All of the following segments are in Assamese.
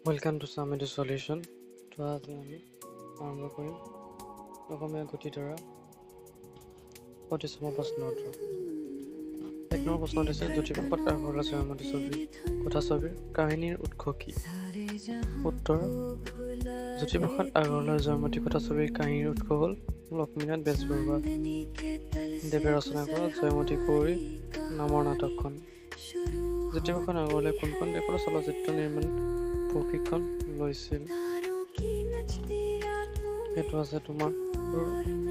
Welcome to Samedi Solution. তো আজি আমি আৰম্ভ কৰিম অসমীয়া গতিধাৰা 25 প্ৰশ্ন উত্তৰ। 1 নম্বৰ প্ৰশ্ন দিছে জ্যোতিপ্ৰসাদ আগৰৱালা জয়মতী ছবিৰ কথাছবিৰ কাহিনীৰ উৎস কি? উত্তৰ জ্যোতিপ্ৰসাদ আগৰৱালাৰ জয়মতী কথাছবিৰ কাহিনীৰ উৎস হ'ল লক্ষ্মীনাথ বেজবৰুৱা দেৱে ৰচনা কৰা জয়মতী কুঁৱৰী নামৰ নাটকখন। জ্যোতিপ্ৰসাদ আগৰৱালাই কোনখন দেশৰ চলচ্চিত্ৰ নিৰ্মাণ প্ৰশিক্ষণ লৈছিল? সেইটো আছে তোমাৰ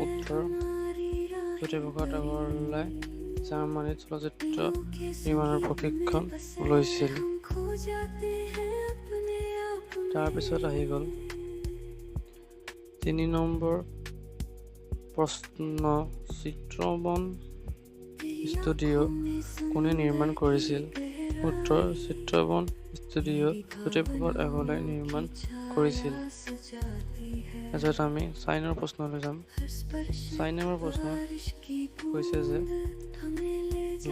উত্তৰ জ্যোতিপ্ৰসাদ আগৰৱালাই জাৰ্মানীত চলচ্চিত্ৰ নিৰ্মাণৰ প্ৰশিক্ষণ লৈছিল। তাৰপিছত আহি গ'ল 3 নম্বৰ প্ৰশ্ন চিত্ৰবন ষ্টুডিঅ' কোনে নিৰ্মাণ কৰিছিল? উত্তৰ চিত্ৰবন ষ্টুডিঅ' জ্যোতিপ্ৰসাদ আগৰৱালাই নিৰ্মাণ কৰিছিল। তাৰপিছত আমি 4 নম্বৰ প্ৰশ্নলৈ যাম। 4 নম্বৰ প্ৰশ্ন কৈছে যে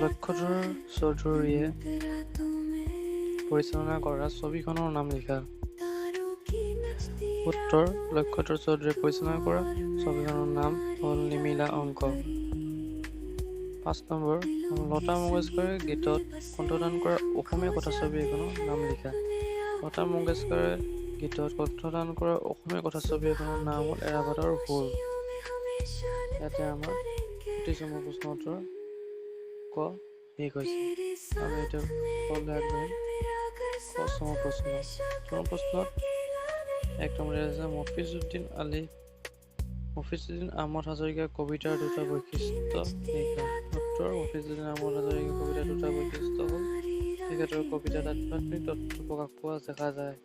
লক্ষ্যধৰ চৌধুৰীয়ে পৰিচালনা কৰা ছবিখনৰ নাম লিখা। উত্তৰ লক্ষ্যধৰ চৌধুৰীয়ে পৰিচালনা কৰা ছবিখনৰ নাম হ'ল নিমিলা অংক। 5 নম্বৰ লতা মংগেশকাৰে গীতত কণ্ঠদান কৰা অসমীয়া কথাছবি এখনৰ নাম লিখা। লতা মংগেশকাৰে গীতত কণ্ঠদান কৰা অসমীয়া কথাছবি এখনৰ নাম হ'ল এৰাবাদৰ ফুল। ইয়াতে আমাৰ 25 নম্বৰ প্ৰশ্ন উত্তৰ ক শেষ হৈছে। আমি এতিয়া কলৈ আগবাঢ়িম 5 নম্বৰ প্ৰশ্ন। প্ৰশ্নত 1 নম্বৰত আছে মফিজুদ্দিন আহমদ হাজৰিকাৰ কবিতাৰ দুটা বৈশিষ্ট্য লিখা। উত্তৰ মফিজুদ্দিন আহমদ হাজৰিকাৰ কবিতাৰ দুটা বৈশিষ্ট্য হ'ল তেখেতৰ কবিতাত আধ্যাত্মিক তত্ত্ব প্ৰকাশ পোৱা দেখা যায়।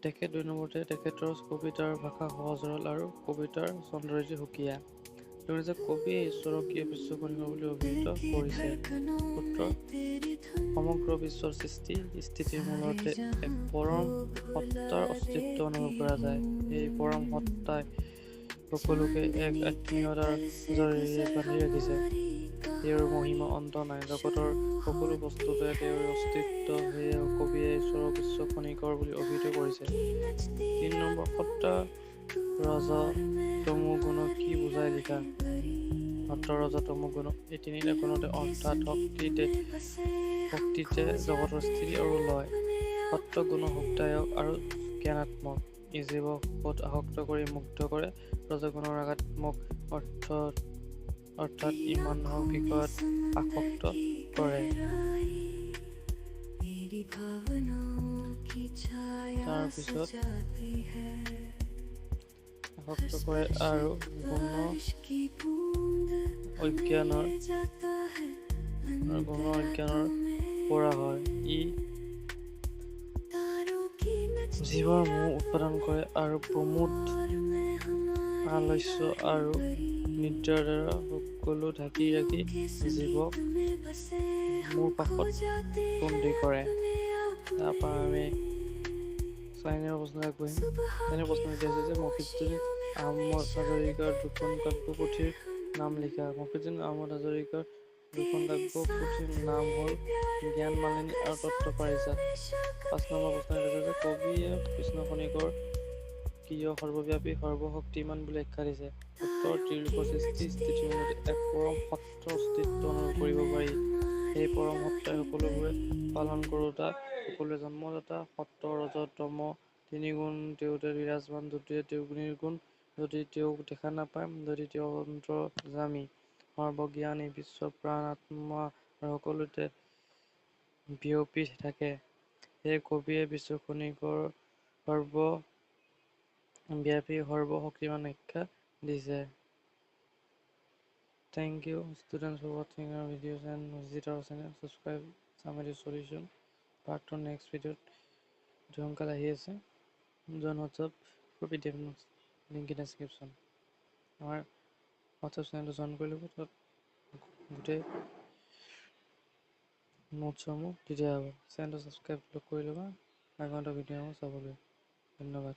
2 নম্বৰতে তেখেতৰ কবিতাৰ ভাষা সহজ সৰল আৰু কবিতাৰ সৌন্দৰ্য সুকীয়া। কবিয়ে ঈশ্বৰক কিয় বিশ্বকৰ্মা বুলি অভিহিত কৰিছে? উত্তৰ সমগ্ৰ বিশ্বৰ সৃষ্টি স্থিতিৰ মূলতে এক পৰম সত্তাৰ অস্তিত্ব অনুভৱ কৰা যায়। এই পৰম সত্তাই সকলোকে এক আত্মীয়তাৰ জৰিয়তে বান্ধি ৰাখিছে। তেওঁৰ মহিমা অন্ত নাই। জগতৰ সকলো বস্তুতে তেওঁৰ অস্তিত্ব। সেয়ে কবিয়ে ঈশ্বৰক বিশ্বকৰ্মা বুলি অভিহিত কৰিছে। 3 নম্বৰ সত্তা ৰজ তমো গুণক কি বুজাই লিখা। সত্ত ৰজ তমো গুণ এই তিনিটা গুণতে অৰ্থাৎ শক্তিতে জগতৰ স্থিতি আৰু লয়। সত্ত গুণ সুখদায়ক আৰু জ্ঞানাত্মক। ই জীৱক আসক্ত কৰি মুগ্ধ কৰে। ৰজগুণৰ ৰাগাত্মক অৰ্থাৎ ই মানুহক বিষয়ত আসক্ত কৰে। তাৰপিছত আসক্ত কৰে আৰু গুণ অজ্ঞানৰ পৰা হয়। ই জীৱৰ মোহ উৎপাদন কৰে আৰু প্ৰমোদ আলস্য আৰু নিদ্ৰাৰ দ্বাৰা সকলো ঢাকি ৰাখি জীৱক মোৰ পাশত বন্দী কৰে। তাৰপৰা আমি 4 নম্বৰ প্ৰশ্ন আগবাঢ়িম। 4 নম্বৰ প্ৰশ্ন হৈছে যে মফিজুদ্দিন আহমদ হাজৰিকাৰ দুখন কাব্য পুথিৰ নাম লিখা। মফিজুদ্দিন আহমদ হাজৰিকাৰ দুখন কাব্য পুথিৰ নাম হ'ল জ্ঞান মালিনী আৰু তত্ত্ব পাৰিজাত। 5 নম্বৰ প্ৰশ্ন হৈছে যে কবিয়ে কৃষ্ণ খনিকৰ কিয় সৰ্বব্যাপী সৰ্বশক্তিমান বুলি আখ্যা দিছে। উত্তৰ ত্ৰিলোকৰ সৃষ্টি স্থিতিৰ মূলতে এক পৰম সত্তাৰ অস্তিত্ব অনুভৱ কৰিব পাৰি। সেই পৰম সত্তাই সকলোবোৰে পালন কৰোঁতা সকলোৰে জন্মদাতা। সত্ত ৰজ তম তিনিগুণ তেওঁতে বিৰাজমান। যদিহে তেওঁ নিৰ্গুণ, যদি তেওঁক দেখা নাপায়, যদি তেওঁ অন্তৰ্যামী সৰ্বজ্ঞানী বিশ্ব প্ৰাণ আত্মা আৰু সকলোতে বিয়পি থাকে, সেই কবিয়ে বিশ্বখনিকৰ সৰ্বব্যাপী সৰ্বশক্তিমান আখ্যা দিছে। Thank you students for watching our videos and visit our channel. Subscribe Samedi Solution. Part 2 next video সোনকালে আহি আছে। Join WhatsApp for PDF notes. Link in description. আমাৰ WhatsApp চেনেলটো জইন কৰি ল'ব। তাত গোটেই নোটছসমূহ দি দিয়া হ'ব। চেনেলটো ছাবস্ক্ৰাইব কৰি ল'বা আগন্তুক ভিডিঅ'সমূহ চাবলৈ। ধন্যবাদ।